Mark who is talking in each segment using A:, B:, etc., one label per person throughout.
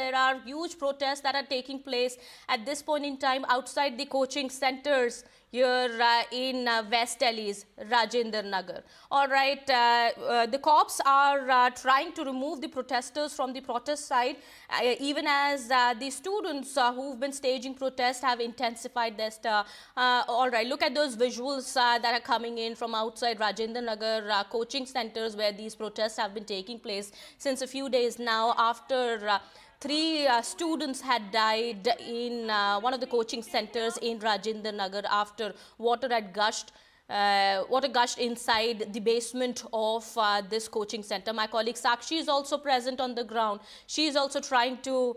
A: there are huge protests that are taking place at this point in time outside the coaching centers here in West Delhi's Rajendra Nagar. All right, the cops are trying to remove the protesters from the protest site, even as the students who've been staging protests have intensified their all right, look at those visuals that are coming in from outside Rajendra Nagar coaching centers where these protests have been taking place since a few days now after three students had died in one of the coaching centers in Rajendra Nagar after water had gushed. Water gushed inside the basement of this coaching center. My colleague Sakshi is also present on the ground. She is also trying to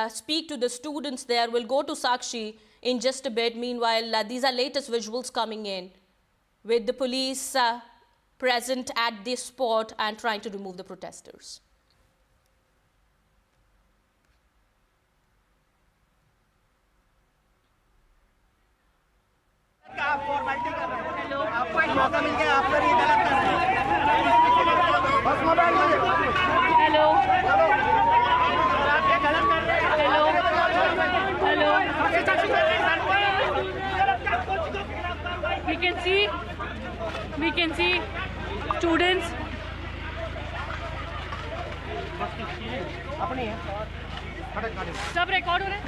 A: speak to the students there. We'll go to Sakshi in just a bit. Meanwhile, these are latest visuals coming in with the police present at this spot and trying to remove the protesters.
B: आप formality कर रहे हैं, आपको एक मौका मिल गया, आप पर ये गलत कर रहे हैं। बस मोबाइल में हेलो आप ये गलत कर रहे हैं। Hello
C: we can see students
B: अपनी है
C: सब रिकॉर्ड हो रहे हैं।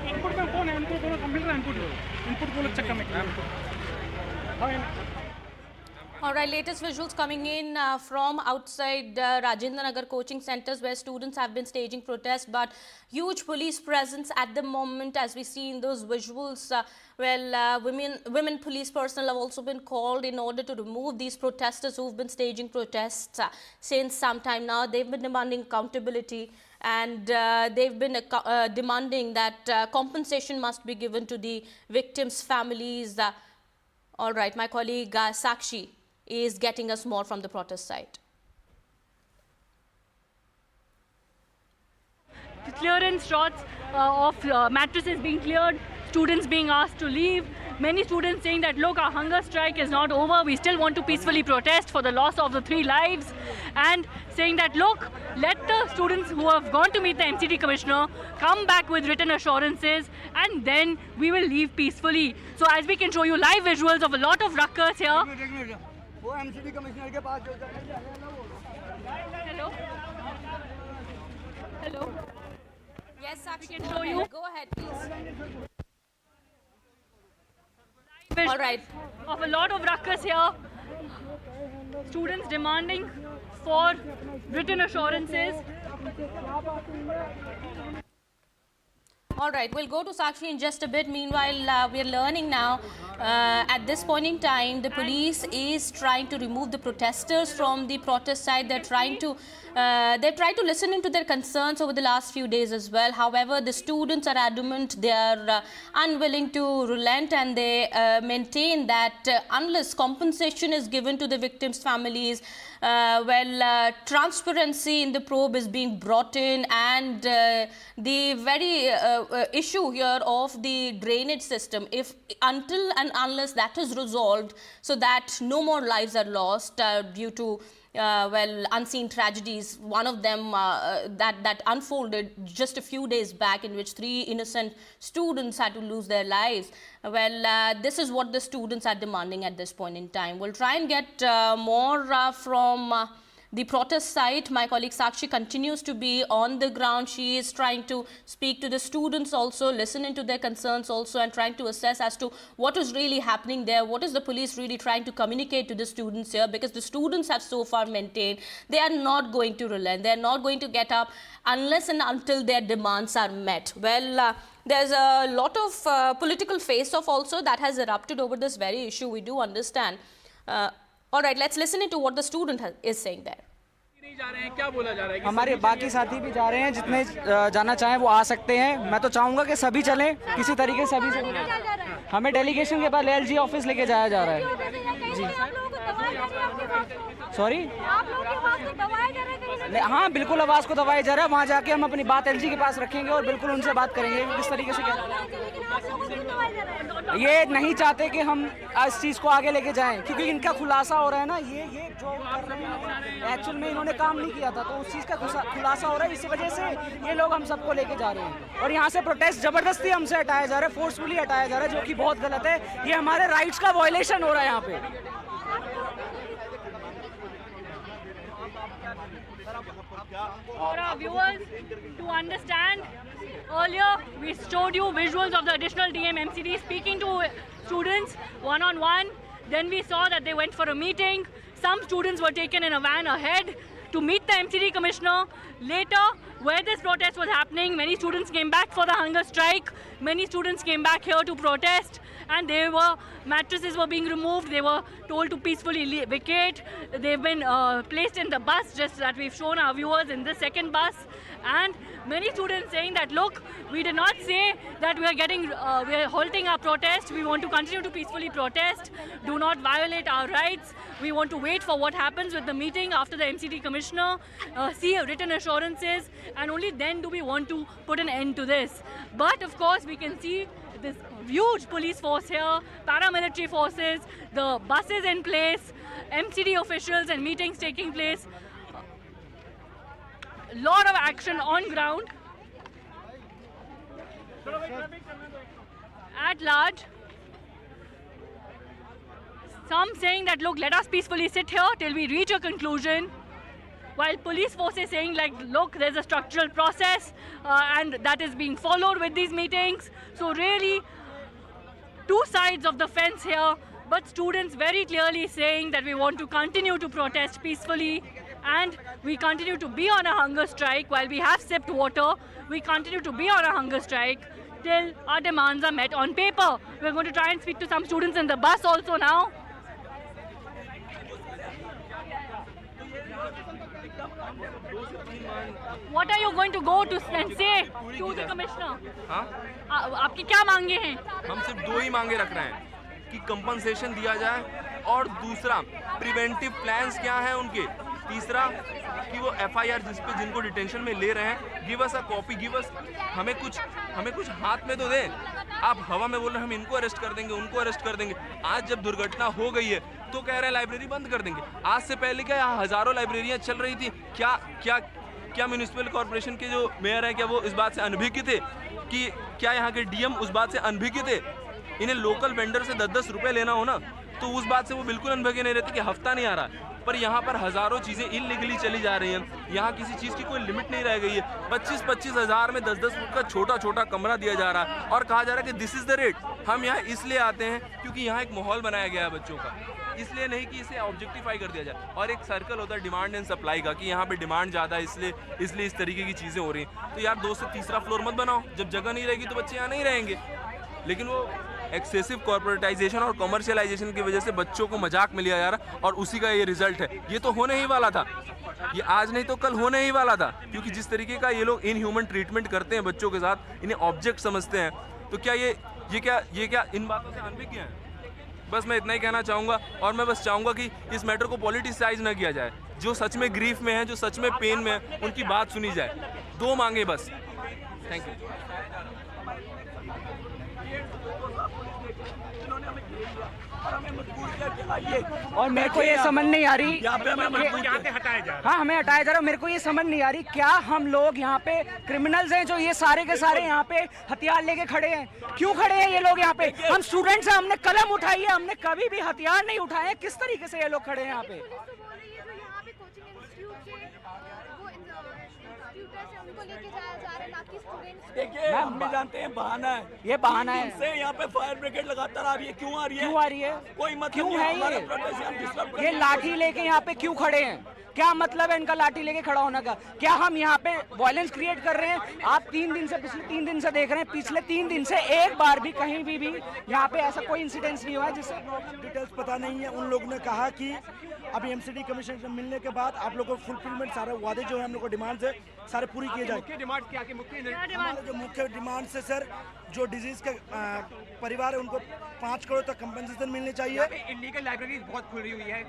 D: इनपुट में कौन है? इनको बोलो मिल रहा है इनपुट बोलो चेक करने के लिए।
A: All right, latest visuals coming in from outside Rajendra Nagar coaching centers where students have been staging protests, but huge police presence at the moment as we see in those visuals. Women police personnel have also been called in order to remove these protesters who've been staging protests since some time now. They've been demanding accountability and they've been demanding that compensation must be given to the victims' families. All right, my colleague Sakshi is getting us more from the protest site.
C: Clearance shots of mattresses being cleared, students being asked to leave. Many students saying that, look, our hunger strike is not over. We still want to peacefully protest for the loss of the 3 lives. And saying that, look, let the students who have gone to meet the MCD commissioner come back with written assurances and then we will leave peacefully. So as we can show you live visuals of a lot of ruckus here. Hello? Hello?
A: Yes, Sakshi,
C: can show you.
A: Go ahead, please.
C: All right. Of a lot of ruckus here. Students demanding for written assurances.
A: All right, we'll go to Sakshi in just a bit. Meanwhile, we're learning now at this point in time, the police is trying to remove the protesters from the protest site. They've tried to listen into their concerns over the last few days as well. However, the students are adamant, they are unwilling to relent, and they maintain that unless compensation is given to the victims' families, transparency in the probe is being brought in, and the very issue here of the drainage system, if until and unless that is resolved, so that no more lives are lost due to unseen tragedies. One of them that unfolded just a few days back, in which 3 innocent students had to lose their lives. This is what the students are demanding at this point in time. We'll try and get more from the protest site. My colleague Sakshi continues to be on the ground. She is trying to speak to the students also, listening to their concerns also, and trying to assess as to what is really happening there. What is the police really trying to communicate to the students here? Because the students have so far maintained they are not going to relent. They are not going to get up unless and until their demands are met. There's a lot of political face-off also that has erupted over this very issue. We do understand. All right, let's listen into what the student is saying there.
E: हमारे बाकी साथी भी जा रहे हैं, जितने जाना चाहें वो आ सकते हैं। मैं तो चाहूँगा कि सभी चलें, किसी तरीके से सभी हमें डेलीगेशन के पास एलजी ऑफिस लेके जाया जा रहा है जी। सॉरी, हाँ बिल्कुल आवाज़ को दबाया जा रहा है। वहाँ जाके हम अपनी बात एलजी के पास रखेंगे और बिल्कुल उनसे बात करेंगे किस तरीके से क्या ये नहीं चाहते कि हम इस चीज़ को आगे लेके जाएं, क्योंकि इनका खुलासा हो रहा है ना, ये जो कर रहे हैं एक्चुअल में इन्होंने काम नहीं किया था, तो उस चीज़ का खुलासा हो रहा है। इसी वजह से ये लोग हम सबको लेके जा रहे हैं और यहाँ से प्रोटेस्ट ज़बरदस्ती हमसे हटाया जा रहा है, फोर्सफुली हटाया जा रहा है, जो कि बहुत गलत है। ये हमारे राइट्स का वायलेशन हो रहा है यहाँ पे।
C: For our viewers to understand, earlier we showed you visuals of the additional DM MCD speaking to students one-on-one. Then we saw that they went for a meeting. Some students were taken in a van ahead to meet the MCD commissioner. Later, where this protest was happening, many students came back for the hunger strike. Many students came back here to protest, and mattresses were being removed. They were told to peacefully vacate. They've been placed in the bus, just that we've shown our viewers in the second bus. And many students saying that, look, we did not say that we are halting our protest. We want to continue to peacefully protest. Do not violate our rights. We want to wait for what happens with the meeting after the MCD commissioner, see written assurances, and only then do we want to put an end to this. But of course, we can see this huge police force here, paramilitary forces, the buses in place, MCD officials and meetings taking place. Lot of action on ground. At large, some saying that, look, let us peacefully sit here till we reach a conclusion, while police forces saying, like, look, there's a structural process and that is being followed with these meetings. So really, two sides of the fence here, but students very clearly saying that we want to continue to protest peacefully, and we continue to be on a hunger strike. While we have sipped water, we continue to be on a hunger strike till our demands are met on paper. We're going to try and speak to some students in the bus also now. What are you going to go to and say to the commissioner?
F: हाँ?
C: आपकी क्या मांगे हैं?
F: हम सिर्फ दो ही मांगे रख रहे हैं कि कंपनसेशन दिया जाए, और दूसरा प्रिवेंटिव प्लान्स क्या हैं उनके, तीसरा कि वो एफआईआर जिनको डिटेंशन में ले रहे हैं, give us a copy, give us, हमें कुछ हाथ में तो दें। आप हवा में बोल रहे हैं हम इनको अरेस्ट कर देंगे, उनको अरेस्ट कर देंगे। आज जब दुर्घटना हो गई है तो कह रहे हैं लाइब्रेरी बंद कर देंगे। आज से पहले क्या यहाँ हजारों लाइब्रेरियाँ चल रही थी? क्या म्यूनिसिपल कॉर्पोरेशन के जो मेयर हैं क्या वो इस बात से अनभिज्ञ थे? कि क्या यहाँ के डीएम उस बात से अनभिज्ञ थे? इन्हें लोकल वेंडर से 10-10 रुपये लेना हो ना, तो उस बात से वो बिल्कुल अनभिज्ञ नहीं रहते कि हफ्ता नहीं आ रहा। पर यहाँ पर हज़ारों चीज़ें इलीगली चली जा रही हैं। यहाँ किसी चीज़ की कोई लिमिट नहीं रह गई है। 25-25 हज़ार में 10-10 फुट का छोटा कमरा दिया जा रहा है और कहा जा रहा है कि दिस इज़ द रेट। हम यहाँ इसलिए आते हैं क्योंकि यहाँ एक माहौल बनाया गया है बच्चों का, इसलिए नहीं कि इसे ऑब्जेक्टिफाई कर दिया जाए। और एक सर्कल होता है डिमांड एंड सप्लाई का, कि यहाँ पे डिमांड ज़्यादा है इसलिए इस तरीके की चीज़ें हो रही हैं। तो यार 2 से तीसरा फ्लोर मत बनाओ, जब जगह नहीं रहेगी तो बच्चे यहाँ नहीं रहेंगे। लेकिन वो एक्सेसिव कॉर्पोरेटाइजेशन और कमर्शियलाइजेशन की वजह से बच्चों को मजाक में लिया जा रहा, और उसी का ये रिजल्ट है। ये तो होने ही वाला था, ये आज नहीं तो कल होने ही वाला था, क्योंकि जिस तरीके का ये लोग इनह्यूमन ट्रीटमेंट करते हैं बच्चों के साथ, इन्हें ऑब्जेक्ट समझते हैं। तो क्या ये क्या इन बातों से अनभिज्ञ हैं? बस मैं इतना ही कहना चाहूँगा, और मैं बस चाहूँगा कि इस मैटर को पॉलिटिसाइज ना किया जाए। जो सच में ग्रीफ में है, जो सच में पेन में है, उनकी बात सुनी जाए। 2 मांगे बस। Thank you.
E: और मेरे को ये समझ नहीं आ रही, हाँ हमें हटाया जा रहा है। मेरे को ये समझ नहीं आ रही, क्या हम लोग यहाँ पे क्रिमिनल्स हैं जो ये सारे के सारे यहाँ पे हथियार लेके खड़े हैं? क्यों खड़े हैं ये लोग यहाँ पे? हम स्टूडेंट्स हैं, हमने कलम उठाई है, हमने कभी भी हथियार नहीं उठाए हैं। किस तरीके से ये लोग खड़े हैं यहाँ पे?
G: देखिए, हम भी जानते हैं बहाना है,
E: ये बहाना है।
G: से यहाँ पे फायर ब्रिगेड लगातार आ रही है। क्यों आ रही है? कोई मतलब
E: क्यों है ये
G: ये
E: लाठी लेके यहाँ पे क्यों खड़े हैं? क्या मतलब है इनका लाठी लेके खड़ा होने का? क्या हम यहाँ पे वायलेंस क्रिएट कर रहे हैं? आप पिछले 3 दिन से देख रहे हैं, पिछले 3 दिन से एक बार भी कहीं भी यहाँ पे ऐसा कोई इंसिडेंस नहीं हुआ है जिससे
H: डिटेल्स पता नहीं है। उन लोगों ने कहा कि अभी एमसीडी कमीशन से मिलने के बाद आप लोगों को फुलफिलमेंट सारे वादे जो है हम लोग को डिमांड है सारे पूरी किए जाए। हमारे जो मुख्य डिमांड से सर, जो डिजीज के परिवार है उनको 5 करोड़ तक कंपनसेशन मिलनी चाहिए।
B: इलीगल लाइब्रेरी बहुत खुल रही हुई है।